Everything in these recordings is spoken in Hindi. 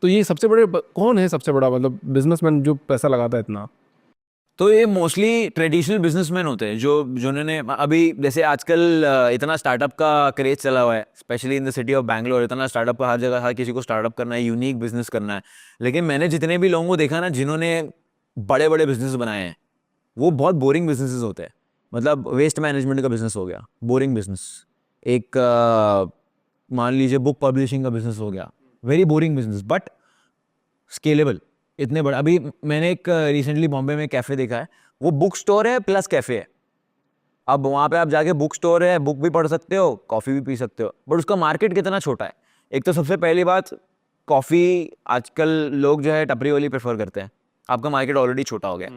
तो ये सबसे बड़े कौन है सबसे बड़ा मतलब बिजनेसमैन जो पैसा लगाता है इतना? तो ये मोस्टली ट्रेडिशनल बिजनेसमैन होते हैं जो जिन्होंने अभी जैसे आजकल इतना स्टार्टअप का क्रेज चला हुआ है, specially in the city of Bangalore. इतना स्टार्टअप का हर जगह, हर किसी को स्टार्टअप करना है, यूनिक बिजनेस करना है। लेकिन मैंने जितने भी लोगों को देखा ना जिन्होंने बड़े बड़े बिजनेस बनाए हैं, वो बहुत बोरिंग बिजनेसेस होते हैं। मतलब वेस्ट मैनेजमेंट का बिजनेस हो गया, बोरिंग बिजनेस। एक मान लीजिए बुक पब्लिशिंग का बिजनेस हो गया, very boring business but scalable. इतने बड़े, अभी मैंने एक रिसेंटली बॉम्बे में कैफे देखा है, वो बुक स्टोर है प्लस कैफे है। अब वहां पे आप जाके, बुक स्टोर है, बुक भी पढ़ सकते हो, कॉफी भी पी सकते हो, बट उसका मार्केट कितना छोटा है। एक तो सबसे पहली बात, कॉफी आजकल लोग जो है टपरी वाली प्रेफर करते हैं, आपका मार्केट ऑलरेडी छोटा हो गया।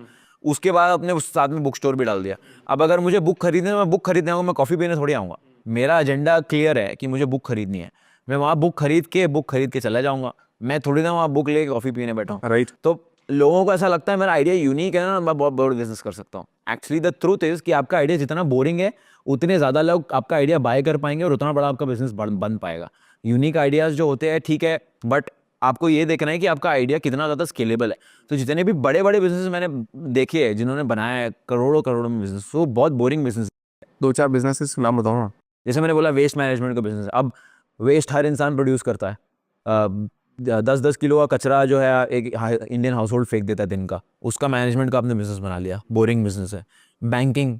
उसके बाद अपने उस साथ में बुक स्टोर भी डाल दिया। अब अगर मुझे बुक खरीदनी है, मैं बुक खरीदने आऊंगा, मैं कॉफी पीने थोड़ी आऊंगा। मेरा एजेंडा क्लियर है कि मुझे बुक खरीदनी है, मैं वहां बुक खरीद के चला जाऊंगा। मैं थोड़ी ना वहां बुक लेके कॉफी पीने बैठा हूँ। राइट। तो लोगों को ऐसा लगता है मेरा आइडिया यूनिक है ना, मैं बहुत बड़ा बिजनेस कर सकता हूँ। एक्चुअली द ट्रूथ इज कि आपका आइडिया जितना बोरिंग है, उतने ज्यादा लोग आपका आइडिया बाय कर पाएंगे और उतना बड़ा आपका बिजनेस बन पाएगा। यूनिक आइडियाज जो होते हैं ठीक है, बट आपको ये देखना है कि आपका आइडिया कितना ज्यादा स्केलेबल है। तो जितने भी बड़े बड़े बिजनेस मैंने देखे हैं जिन्होंने बनाया है करोड़ों करोड़ों में बिजनेस, वो बहुत बोरिंग बिजनेस। दो चार बिजनेसेस नाम बताओ ना। जैसे मैंने बोला वेस्ट मैनेजमेंट का बिजनेस है। अब वेस्ट हर इंसान प्रोड्यूस करता है। 10-10 किलो का कचरा जो है एक इंडियन हाउस होल्ड फेंक देता है दिन का, उसका मैनेजमेंट का आपने बिजनेस बना लिया, बोरिंग बिजनेस है। बैंकिंग,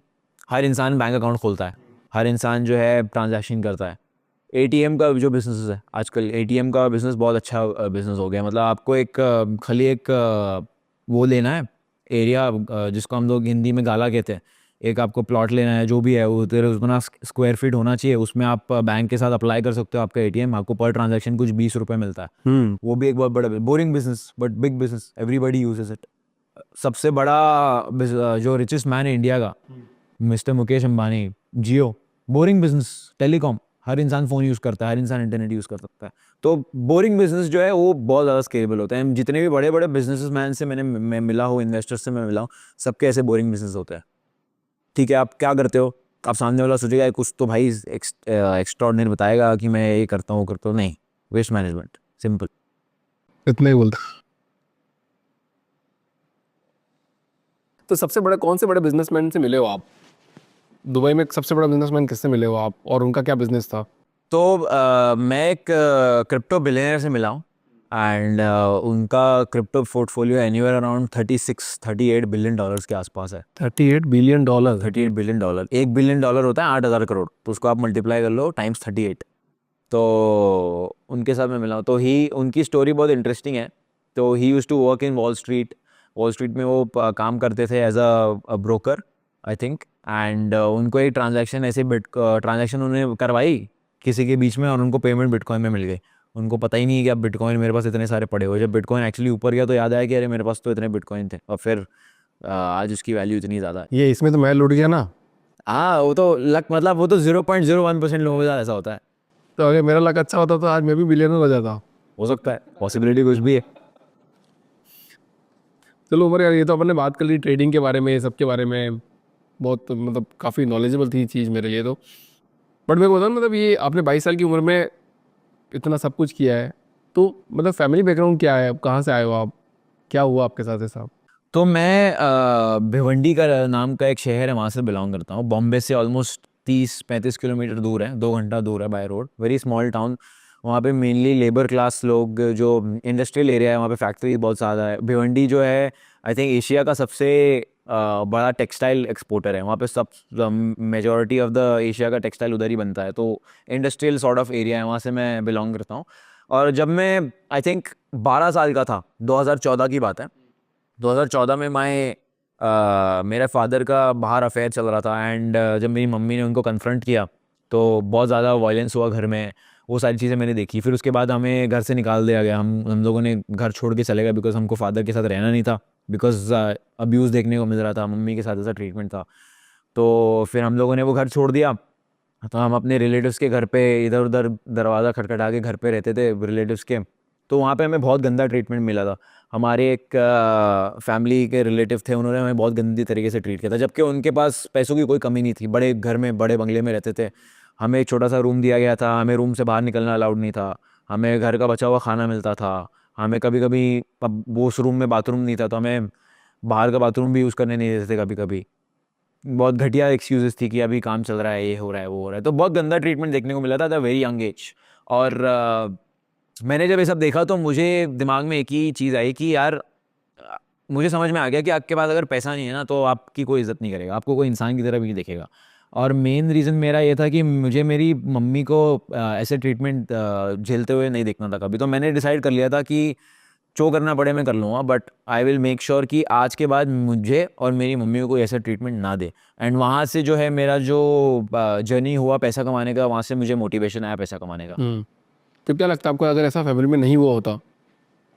हर इंसान बैंक अकाउंट खोलता है, हर इंसान जो है ट्रांजैक्शन करता है। एटीएम का जो बिजनेस है आजकल, एटीएम का बिजनेस बहुत अच्छा बिजनेस हो गया। मतलब आपको एक खाली एक वो लेना है एरिया, जिसको हम लोग हिंदी में गाला कहते हैं। एक आपको प्लॉट लेना है, जो भी है वो तेरे उतना स्क्वायर फीट होना चाहिए, उसमें आप बैंक के साथ अप्लाई कर सकते हो आपका एटीएम, आपको पर ट्रांजैक्शन कुछ 20 रुपए मिलता है। वो भी एक बहुत बड़ा boring business but big business, everybody uses it. सबसे बड़ा जो रिचेस्ट मैन है इंडिया का, मिस्टर मुकेश अंबानी, जियो, बोरिंग बिजनेस। टेलीकॉम, हर इंसान फोन यूज करता है, हर इंसान इंटरनेट यूज कर सकता है। तो बोरिंग बिजनेस जो है वो बहुत ज़्यादा स्केलेबल होता है। जितने भी बड़े बड़े बिजनेसमैन से मैं मिला हूँ, इन्वेस्टर्स से मैं मिला हूँ, सबके ऐसे बोरिंग बिजनेस होते हैं। ठीक है, आप क्या करते हो? आप सामने वाला सोचेगा कुछ तो भाई एक्स्ट्राऑर्डिनरी बताएगा कि मैं ये करता हूँ वो करता हूँ, नहीं, वेस्ट मैनेजमेंट, सिंपल। इतना ही बोलता। तो सबसे बड़े कौन से बड़े बिजनेसमैन से मिले हो आप? दुबई में सबसे बड़ा बिजनेसमैन किससे मिले हो आप और उनका क्या बिजनेस था? तो मैं एक क्रिप्टो बिलियनर से मिला हूँ, एंड उनका क्रिप्टो पोर्टफोलियो एन्यूअर अराउंड 36-38 बिलियन डॉलर्स के आसपास है। $38 बिलियन? 38 बिलियन डॉलर, $1 बिलियन होता है 8,000 करोड़, तो उसको आप मल्टीप्लाई कर लो टाइम्स 38। तो उनके साथ मैं मिला हूँ, तो ही उनकी स्टोरी बहुत इंटरेस्टिंग है। तो he used to work in Wall Street. Wall Street में वो काम करते थे as a broker, I think. And उनको एक ट्रांजैक्शन ऐसे ट्रांजैक्शन उन्होंने करवाई किसी के बीच में, और उनको पेमेंट बिटकॉइन में मिल गई। उनको पता ही नहीं है कि अब बिटकॉइन मेरे पास इतने सारे पड़े हुए। जब बिटकॉइन एक्चुअली ऊपर गया तो याद आया कि अरे मेरे पास तो इतने बिटकॉइन थे, और फिर आज उसकी वैल्यू इतनी ज़्यादा है। ये इसमें तो मैं लुट गया ना। हाँ, वो तो लक, मतलब वो तो 0.01% लोगों के साथ ऐसा होता है। तो अगर मेरा लक अच्छा होता तो आज मैं भी बिलियनर हो जाता। हो सकता है, पॉसिबिलिटी कुछ भी है। चलो उमर यार, ये तो अपन ने बात कर ली ट्रेडिंग के बारे में, ये सब के बारे में। बहुत मतलब काफ़ी नॉलेजेबल थी चीज़ मेरे लिए तो। बट मैं बोलता मतलब ये आपने 22 साल की उम्र में इतना सब कुछ किया है, तो मतलब फैमिली बैकग्राउंड क्या है? कहाँ से आए हो आप? क्या हुआ आपके साथ ऐसा? तो मैं भिवंडी का नाम का एक शहर है, वहाँ से बिलोंग करता हूँ। बॉम्बे से ऑलमोस्ट 30-35 किलोमीटर दूर है, 2 घंटा दूर है by road. Very small town. वहाँ पे मेनली लेबर क्लास लोग, जो इंडस्ट्रियल एरिया है, वहाँ पे फैक्ट्री बहुत ज़्यादा है। भिवंडी जो है आई थिंक एशिया का सबसे बड़ा टेक्सटाइल एक्सपोर्टर है। वहाँ पे सब मेजॉरिटी ऑफ द एशिया का टेक्सटाइल उधर ही बनता है। तो इंडस्ट्रियल सॉर्ट ऑफ एरिया है, वहाँ से मैं बिलोंग करता हूँ। और जब मैं आई थिंक 12 साल का था, 2014 की बात है, 2014 में मेरे फादर का बाहर अफेयर चल रहा था। एंड जब मेरी मम्मी ने उनको कन्फ्रंट किया तो बहुत ज़्यादा वायलेंस हुआ घर में। वो सारी चीज़ें मैंने देखी। फिर उसके बाद हमें घर से निकाल दिया गया, हम लोगों ने घर छोड़ के चले गए, बिकॉज हमको फादर के साथ रहना नहीं था, बिकॉज अब्यूज़ देखने को मिल रहा था, मम्मी के साथ ऐसा ट्रीटमेंट था। तो फिर हम लोगों ने वो घर छोड़ दिया। तो हम अपने रिलेटिव्स के घर पे इधर उधर दरवाज़ा खटखटा के घर पे रहते थे रिलेटिव्स के। तो वहाँ पे हमें बहुत गंदा ट्रीटमेंट मिला था। हमारे एक फैमिली के रिलेटिव थे, उन्होंने हमें बहुत गंदी तरीके से ट्रीट किया था, जबकि उनके पास पैसों की कोई कमी नहीं थी, बड़े घर में बड़े बंगले में रहते थे। हमें एक छोटा सा रूम दिया गया था, हमें रूम से बाहर निकलना अलाउड नहीं था, हमें घर का बचा हुआ खाना मिलता था, हमें कभी कभी, अब वो उस रूम में बाथरूम नहीं था तो हमें बाहर का बाथरूम भी यूज़ करने नहीं देते थे कभी कभी। बहुत घटिया एक्सक्यूजेस थी कि अभी काम चल रहा है, ये हो रहा है, वो हो रहा है। तो बहुत गंदा ट्रीटमेंट देखने को मिला था द वेरी यंग एज। और मैंने जब ये सब देखा तो मुझे दिमाग में एक ही चीज़ आई कि यार मुझे समझ में आ गया कि आपके पास अगर पैसा नहीं है ना तो आपकी कोई इज्जत नहीं करेगा, आपको कोई इंसान की तरह भी नहीं देखेगा। और मेन रीज़न मेरा ये था कि मुझे मेरी मम्मी को ऐसे ट्रीटमेंट झेलते हुए नहीं देखना था कभी। तो मैंने डिसाइड कर लिया था कि जो करना पड़े मैं कर लूँगा, but I will make sure कि आज के बाद मुझे और मेरी मम्मी को कोई ऐसा ट्रीटमेंट ना दे। एंड वहाँ से जो है मेरा जो जर्नी हुआ पैसा कमाने का, वहाँ से मुझे मोटिवेशन आया पैसा कमाने का। तो क्या लगता है आपको, अगर ऐसा फैमिली में नहीं हुआ होता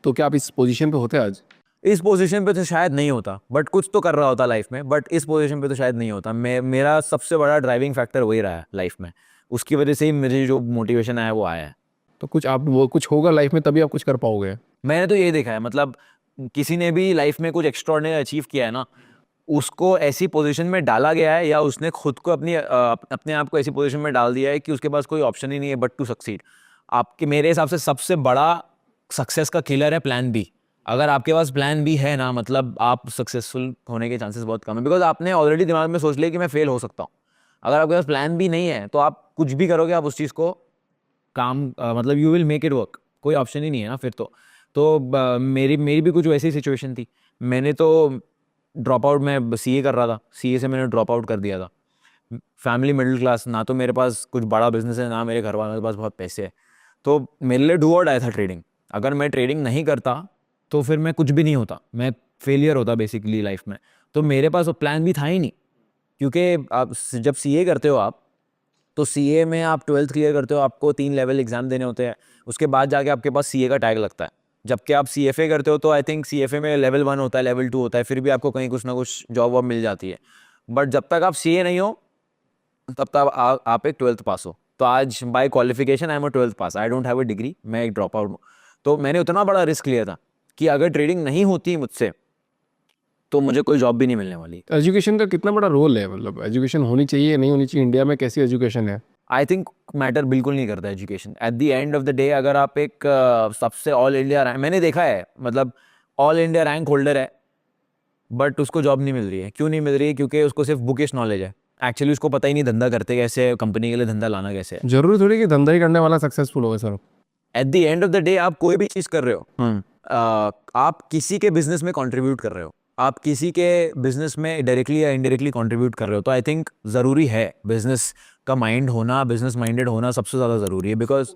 तो क्या आप इस पोजीशन पे होते आज? इस पोजीशन पे तो शायद नहीं होता, बट कुछ तो कर रहा होता लाइफ में, बट इस पोजीशन पे तो शायद नहीं होता। मेरा सबसे बड़ा ड्राइविंग फैक्टर वही रहा है लाइफ में, उसकी वजह से ही मुझे जो मोटिवेशन आया वो आया है। तो कुछ आप वो कुछ होगा लाइफ में तभी आप कुछ कर पाओगे। मैंने तो ये देखा है, मतलब किसी ने भी लाइफ में कुछ एक्स्ट्राऑर्डिनरी अचीव किया है ना, उसको ऐसी पोजीशन में डाला गया है या उसने खुद को अपने आप को ऐसी पोजीशन में डाल दिया है कि उसके पास कोई ऑप्शन ही नहीं है बट टू सक्सीड। आपके मेरे हिसाब से सबसे बड़ा सक्सेस का किलर है प्लान बी। अगर आपके पास प्लान बी है ना, मतलब आप सक्सेसफुल होने के चांसेस बहुत कम है, बिकॉज आपने ऑलरेडी दिमाग में सोच लिया कि मैं फेल हो सकता हूँ। अगर आपके पास प्लान बी नहीं है तो आप कुछ भी करोगे, आप उस चीज़ को मतलब you will make it work, कोई ऑप्शन ही नहीं है ना फिर तो मेरी मेरी भी कुछ वैसी सिचुएशन थी। मैंने तो ड्रॉप आउट, मैं सीए कर रहा था, सीए से मैंने ड्रॉप आउट कर दिया था। फैमिली मिडिल क्लास, ना तो मेरे पास कुछ बड़ा बिजनेस है ना मेरे घर वालों के पास बहुत पैसे है, तो मेरे लिए डू और डाई था ट्रेडिंग। अगर मैं ट्रेडिंग नहीं करता तो फिर मैं कुछ भी नहीं होता, मैं फेलियर होता बेसिकली लाइफ में। तो मेरे पास वो प्लान भी था ही नहीं, क्योंकि आप जब सीए करते हो आप, तो सीए में आप 12th क्लियर करते हो, आपको 3 लेवल एग्जाम देने होते हैं, उसके बाद जाके आपके पास सीए का टैग लगता है। जबकि आप सीएफए करते हो तो आई थिंक सीएफए में लेवल 1 होता है, लेवल 2 होता है, फिर भी आपको कहीं कुछ ना कुछ जॉब वॉब मिल जाती है। बट जब तक आप सीए नहीं हो तब तक आप एक 12th पास हो। तो आज by qualification I am a 12th pass, I don't have a degree, मैं एक ड्रॉप आउट हूँ। तो मैंने उतना बड़ा रिस्क लिया था कि अगर ट्रेडिंग नहीं होती मुझसे तो मुझे कोई जॉब भी नहीं मिलने वाली। एजुकेशन का कितना बड़ा रोल है, मतलब एजुकेशन होनी चाहिए नहीं होनी चाहिए, इंडिया में कैसी एजुकेशन है? आई थिंक मैटर बिल्कुल नहीं करता education. At the end of the day अगर आप एक सबसे ऑल इंडिया रैंक, मैंने देखा है, मतलब ऑल इंडिया रैंक होल्डर है बट उसको जॉब नहीं मिल रही है। क्यों नहीं मिल रही है? क्योंकि उसको सिर्फ बुकिश नॉलेज है, एक्चुअली उसको पता ही नहीं धंधा करते कैसे, कंपनी के लिए धंधा लाना कैसे है। जरूरी थोड़ी कि धंधा ही करने वाला सक्सेसफुल होगा sir. At the end of the day आप कोई भी चीज़ कर रहे हो, आप किसी के बिजनेस में कंट्रीब्यूट कर रहे हो, आप किसी के बिजनेस में डायरेक्टली या इनडायरेक्टली कंट्रीब्यूट कर रहे हो। तो आई थिंक ज़रूरी है बिजनेस का माइंड होना, बिजनेस माइंडेड होना सबसे ज़्यादा ज़रूरी है, बिकॉज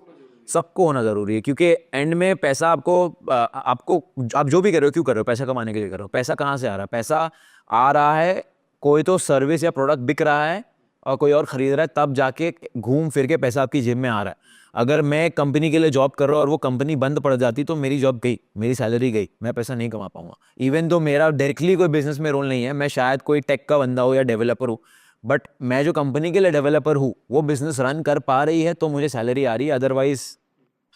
सबको होना ज़रूरी है। क्योंकि एंड में पैसा आपको आप जो भी कर रहे हो क्यों कर रहे हो? पैसा कमाने के लिए कर रहे हो। पैसा कहाँ से आ रहा है? पैसा आ रहा है, कोई तो सर्विस या प्रोडक्ट बिक रहा है और कोई और खरीद रहा है, तब जाके घूम फिर के पैसा आपकी जेब में आ रहा है। अगर मैं कंपनी के लिए जॉब कर रहा हूँ और वो कंपनी बंद पड़ जाती तो मेरी जॉब गई, मेरी सैलरी गई, मैं पैसा नहीं कमा पाऊंगा। इवन तो मेरा डायरेक्टली कोई बिजनेस में रोल नहीं है, मैं शायद कोई टेक का बंदा हो या डेवलपर हूँ, बट मैं जो कंपनी के लिए डेवलपर हूँ वो बिजनेस रन कर पा रही है तो मुझे सैलरी आ रही है, अदरवाइज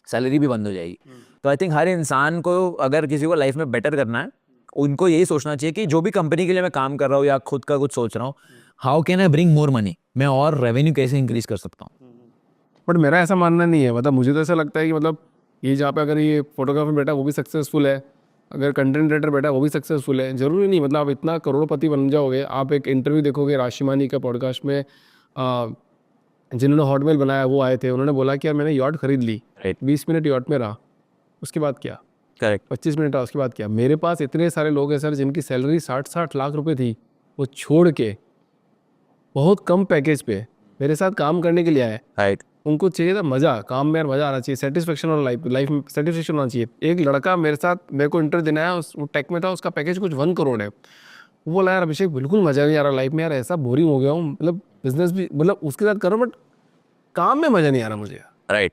सैलरी भी बंद हो जाएगी। तो आई थिंक हर इंसान को अगर किसी को लाइफ में बेटर करना है, उनको यही सोचना चाहिए कि जो भी कंपनी के लिए मैं काम कर रहा हूँ या खुद का कुछ सोच रहा हूँ, how can I bring more money, मैं और रेवेन्यू कैसे इंक्रीज कर सकता हूँ। बट मेरा ऐसा मानना नहीं है, मतलब मुझे तो ऐसा लगता है कि मतलब ये जहाँ पे अगर ये फोटोग्राफर बैठा वो भी सक्सेसफुल है, अगर कंटेंट राइटर बैठा वो भी सक्सेसफुल है। जरूरी नहीं मतलब आप इतना करोड़पति बन जाओगे। आप एक इंटरव्यू देखोगे राशिमानी का पॉडकास्ट में, जिन्होंने हॉटमेल बनाया वो आए थे, उन्होंने बोला कि यार मैंने यॉट खरीद ली, 20 मिनट यॉट में रहा, उसके बाद क्या? करेक्ट। 25 मिनट रहा, उसके बाद क्या? मेरे पास इतने सारे लोग हैं सर जिनकी सैलरी 60-60 लाख रुपए थी, वो छोड़ के बहुत कम पैकेज पे मेरे साथ काम करने के लिए आए। राइट। उनको चाहिए था मज़ा, काम में यार मज़ा आना चाहिए, सेटिस्फेक्शन और लाइफ में सेटिस्फेक्शन होना चाहिए। एक लड़का मेरे साथ, मेरे को इंटरव्यू देना है, वो टेक में था, उसका पैकेज कुछ 1 करोड़ है। वो बोला यार अभिषेक बिल्कुल मज़ा नहीं आ रहा लाइफ में, यार ऐसा बोरिंग हो गया हूँ, मतलब बिजनेस भी मतलब उसके साथ करो बट काम में मज़ा नहीं आ रहा मुझे। राइट।